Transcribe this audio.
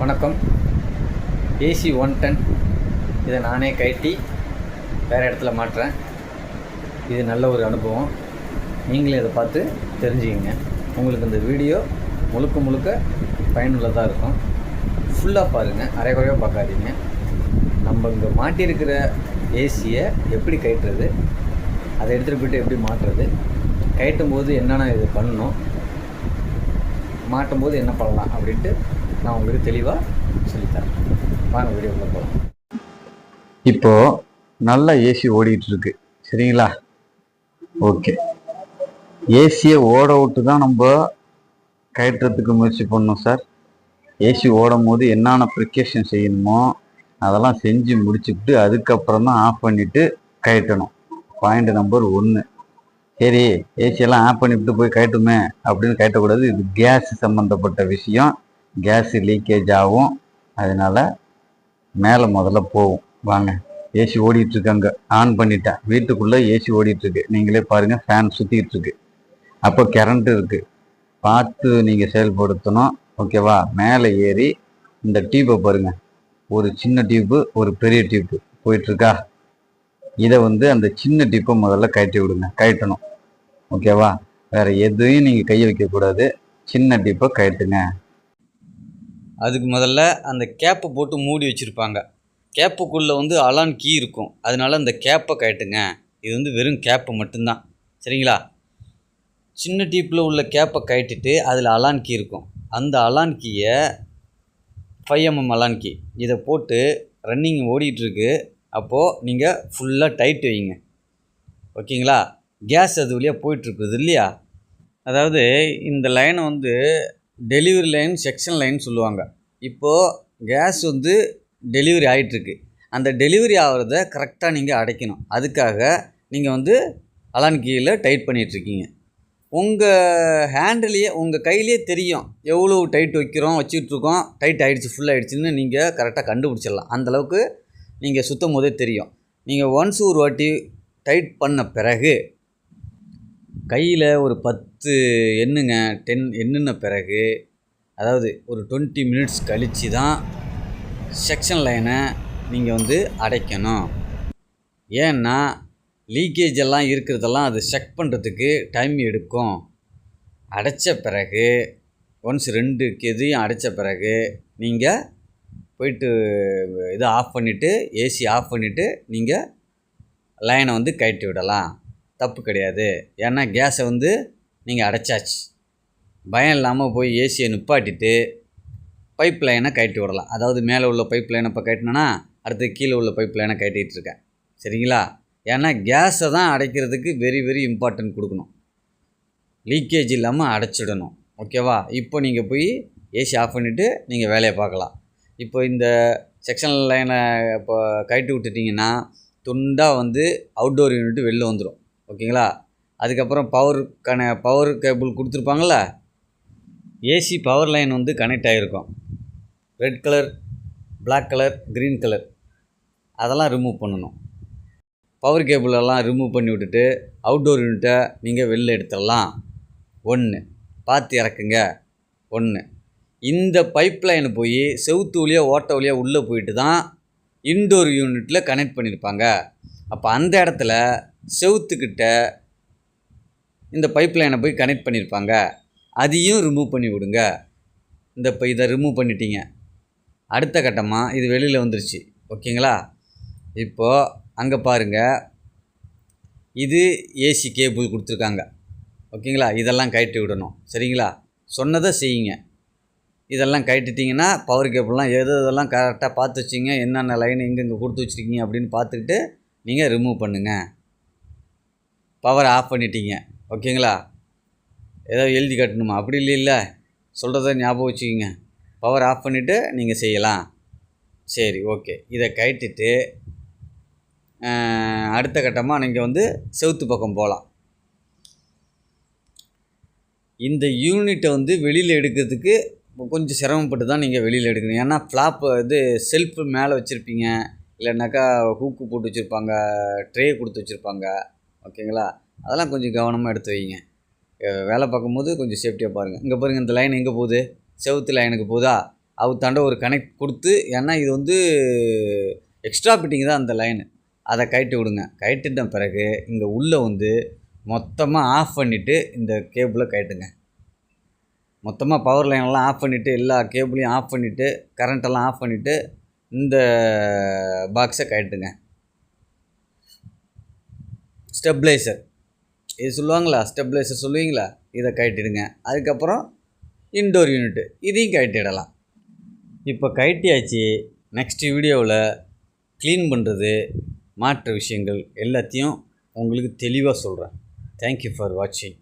வணக்கம். ஏசி 110 இதை நானே கட்டி வேறு இடத்துல மாட்டுறேன். இது நல்ல ஒரு அனுபவம். நீங்களே இதை பார்த்து தெரிஞ்சுக்கிங்க. உங்களுக்கு இந்த வீடியோ முழுக்க பயனுள்ளதாக இருக்கும். ஃபுல்லாக பாருங்கள், அரைக்குறையாக பார்க்காதீங்க. நம்ம இங்கே மாட்டியிருக்கிற ஏசியை எப்படி கட்டுறது, அதை எடுத்துகிட்டு போய்ட்டு எப்படி மாட்டுறது, கட்டும் போது என்னென்ன இது பண்ணணும், மாட்டும் போது என்ன பண்ணலாம் அப்படின்ட்டு நான் உங்களுக்கு தெளிவாக சொல்லித்தரேன். வாங்க வீடியோக்குள்ளே போகலாம். இப்போது நல்லா ஏசி ஓடிட்டுருக்கு, சரிங்களா? ஓகே, ஏசியை ஓட விட்டு தான் நம்ம கட்டுறதுக்கு முயற்சி பண்ணணும் சார். ஏசி ஓடும் போது என்னென்ன ப்ரிகாஷன் செய்யணுமோ அதெல்லாம் செஞ்சு முடிச்சுக்கிட்டு அதுக்கப்புறம் தான் ஆஃப் பண்ணிவிட்டு கட்டணும். Point number 1. சரி, ஏசியெல்லாம் ஆஃப் பண்ணிவிட்டு போய் கட்டுமே அப்படின்னு கட்டக்கூடாது. இது கேஸ் சம்மந்தப்பட்ட விஷயம். கேஸ் லீக்கேஜ் ஆகும், அதனால் மேலே முதல்ல போகும். வாங்க, ஏசி ஓடிட்டுருக்காங்க, ஆன் பண்ணிட்டேன். வீட்டுக்குள்ளே ஏசி ஓடிட்டுருக்கு, நீங்களே பாருங்கள். ஃபேன் சுற்றிட்டுருக்கு, அப்போ கரண்ட்டு இருக்குது. பார்த்து நீங்கள் செயல்படுத்தணும், ஓகேவா? மேலே ஏறி இந்த டியூப்பை பாருங்கள். ஒரு சின்ன டியூப்பு, ஒரு பெரிய டியூப்பு போயிட்டுருக்கா. இதை அந்த சின்ன டிப்பை முதல்ல கட்டி விடுங்க, கட்டணும், ஓகேவா? வேறு எதையும் நீங்கள் கையை வைக்கக்கூடாது. சின்ன டிப்பை கட்டுங்க. அதுக்கு முதல்ல அந்த கேப்பை போட்டு மூடி வச்சுருப்பாங்க. கேப்புக்குள்ளே அலான் கீ இருக்கும், அதனால அந்த கேப்பை கட்டுங்க. இது வெறும் கேப்பு மட்டும்தான், சரிங்களா? சின்ன டிப்பில் உள்ள கேப்பை கட்டிட்டு அதில் அலான் கீ இருக்கும். அந்த அலான் கீயை 5mm அலான் கீ இதை போட்டு ரன்னிங் ஓடிட்டுருக்கு. அப்போது நீங்கள் ஃபுல்லாக டைட் வைங்க, ஓகேங்களா? கேஸ் அது வழியாக போயிட்டுருக்குது இல்லையா? அதாவது இந்த லைனை டெலிவரி லைன், செக்ஷன் லைன் சொல்லுவாங்க. இப்போது கேஸ் டெலிவரி ஆகிட்டுருக்கு. அந்த டெலிவரி ஆகிறத கரெக்டாக நீங்கள் அடைக்கணும். அதுக்காக நீங்கள் அலான் கீயில் டைட் பண்ணிகிட்ருக்கீங்க. உங்கள் ஹேண்டிலேயே, உங்கள் கையிலே தெரியும் எவ்வளோ டைட் வச்சுக்கிட்டுருக்கோம். டைட் ஆகிடுச்சு, ஃபுல் ஆகிடுச்சின்னு நீங்கள் கரெக்டாக கண்டுபிடிச்சிடலாம். அந்தளவுக்கு நீங்கள் சுத்தம் போதே தெரியும். நீங்கள் ஒன்ஸ் ஒரு வாட்டி டைட் பண்ண பிறகு கையில் ஒரு 10 எண்ணுங்க, 10 எண்ணுன பிறகு, அதாவது ஒரு 20 மினிட்ஸ் கழித்து தான் செக்ஷன் லைனை நீங்கள் அடைக்கணும். ஏன்னா லீக்கேஜ் எல்லாம் இருக்கிறதெல்லாம் அது செக் பண்ணுறதுக்கு டைம் எடுக்கும். அடைச்ச பிறகு ஒன்ஸ் 2 எதையும் அடைச்ச பிறகு நீங்கள் போயிட்டு இதை ஆஃப் பண்ணிவிட்டு, ஏசி ஆஃப் பண்ணிவிட்டு நீங்கள் லைனை கழட்டி விடலாம். தப்பு கிடையாது. ஏன்னா கேஸை நீங்கள் அடைச்சாச்சு. பயம் இல்லாமல் போய் ஏசியை நிப்பாட்டிட்டு பைப் லைனை கழட்டி விடலாம். அதாவது மேலே உள்ள பைப் லைனை இப்போ கட்டினேன்னா அடுத்து கீழே உள்ள பைப் லைனை கட்டிகிட்ருக்கேன், சரிங்களா? ஏன்னா கேஸை தான் அடைக்கிறதுக்கு வெரி இம்பார்ட்டன்ட் கொடுக்கணும். லீக்கேஜ் இல்லாமல் அடைச்சிடணும், ஓகேவா? இப்போ நீங்கள் போய் ஏசி ஆஃப் பண்ணிவிட்டு நீங்கள் வேலையை பார்க்கலாம். இப்போ இந்த செக்ஷன் லைனை இப்போ கழட்டி விட்டுட்டிங்கன்னா துண்டாக அவுட்டோர் யூனிட்டு வெளில வந்துடும், ஓகேங்களா? அதுக்கப்புறம் பவர் கேபிள் கொடுத்துருப்பாங்கள, ஏசி பவர் லைன் கனெக்ட் ஆகிருக்கும். Red colour, black colour, green colour, அதெல்லாம் ரிமூவ் பண்ணணும். பவர் கேபிளெல்லாம் ரிமூவ் பண்ணி விட்டுட்டு அவுட்டோர் யூனிட்டை நீங்கள் வெளில எடுத்துடலாம். 1 பார்த்து இறக்குங்க. 1 இந்த பைப் லைன் போய் செவுத்து வழியாக, ஓட்ட வழியாக உள்ளே போயிட்டு தான் இன்டோர் யூனிட்டில் கனெக்ட் பண்ணியிருப்பாங்க. அப்போ அந்த இடத்துல செவுத்துக்கிட்ட இந்த பைப் லைனை போய் கனெக்ட் பண்ணியிருப்பாங்க. அதையும் ரிமூவ் பண்ணி விடுங்க. இதை ரிமூவ் பண்ணிட்டீங்க. அடுத்த கட்டமாக இது வெளியில் வந்துருச்சு, ஓகேங்களா? இப்போது அங்கே பாருங்கள், இது ஏசி கேபிள் கொடுத்துருக்காங்க, ஓகேங்களா? இதெல்லாம் கழட்டி விடணும், சரிங்களா? சொன்னதை செய்யுங்க. இதெல்லாம் கழட்டிட்டிங்கன்னா பவர் கேபிள்லாம் எதெல்லாம் கரெக்டாக பார்த்து வச்சிங்க, என்னென்ன லைன் எங்கெங்கே கொடுத்து வச்சுருக்கீங்க அப்படின்னு பார்த்துக்கிட்டு நீங்கள் ரிமூவ் பண்ணுங்கள். பவர் ஆஃப் பண்ணிட்டீங்க, ஓகேங்களா? ஏதாவது எழுதி கட்டணுமா? அப்படி இல்லை, சொல்கிறத ஞாபகம் வச்சுக்கிங்க. பவர் ஆஃப் பண்ணிவிட்டு நீங்கள் செய்யலாம். சரி, ஓகே. இதை கழட்டிட்டு அடுத்த கட்டமாக நீங்கள் செவுத்து பக்கம் போகலாம். இந்த யூனிட்டை வெளியில் எடுக்கிறதுக்கு கொஞ்சம் சிரமப்பட்டு தான் நீங்கள் வெளியில் எடுக்கணும். ஏன்னா ஃப்ளாப்பு செல்ஃபு மேலே வச்சுருப்பீங்க, இல்லைனாக்கா ஹூக்கு போட்டு வச்சுருப்பாங்க, ட்ரே கொடுத்து வச்சுருப்பாங்க, ஓகேங்களா? அதெல்லாம் கொஞ்சம் கவனமாக எடுத்து வைங்க. வேலை பார்க்கும்போது கொஞ்சம் சேஃப்டியாக பாருங்கள். இங்கே பாருங்கள், இந்த லைன் எங்கே போகுது? செவுத்து லைனுக்கு போகுதா? அவுத்தாண்ட ஒரு கனெக்ட் கொடுத்து, ஏன்னா இது வந்து எக்ஸ்ட்ரா ஃபிட்டிங் தான் அந்த லைனு, அதை கழட்டி விடுங்க. கழட்டிட்ட பிறகு இங்கே உள்ளே வந்து மொத்தமாக ஆஃப் பண்ணிவிட்டு இந்த கேபிளை கழட்டுங்க. மொத்தமாக பவர் லைனெல்லாம் ஆஃப் பண்ணிவிட்டு, எல்லா கேபிளையும் ஆஃப் பண்ணிவிட்டு, கரண்ட்டெல்லாம் ஆஃப் பண்ணிவிட்டு இந்த பாக்ஸை கழட்டுங்க. ஸ்டெப்லைசர் இது சொல்லுவாங்களா, ஸ்டெப்லைசர் சொல்லுவீங்களா, இதை கழட்டிடுங்க. அதுக்கப்புறம் இன்டோர் யூனிட்டு இதையும் கழட்டிடலாம். இப்போ கழட்டியாச்சு. நெக்ஸ்ட் வீடியோவில் க்ளீன் பண்ணுறது, மாற்ற விஷயங்கள் எல்லாத்தையும் உங்களுக்கு தெளிவாக சொல்கிறேன். தேங்க்யூ ஃபார் வாட்சிங்.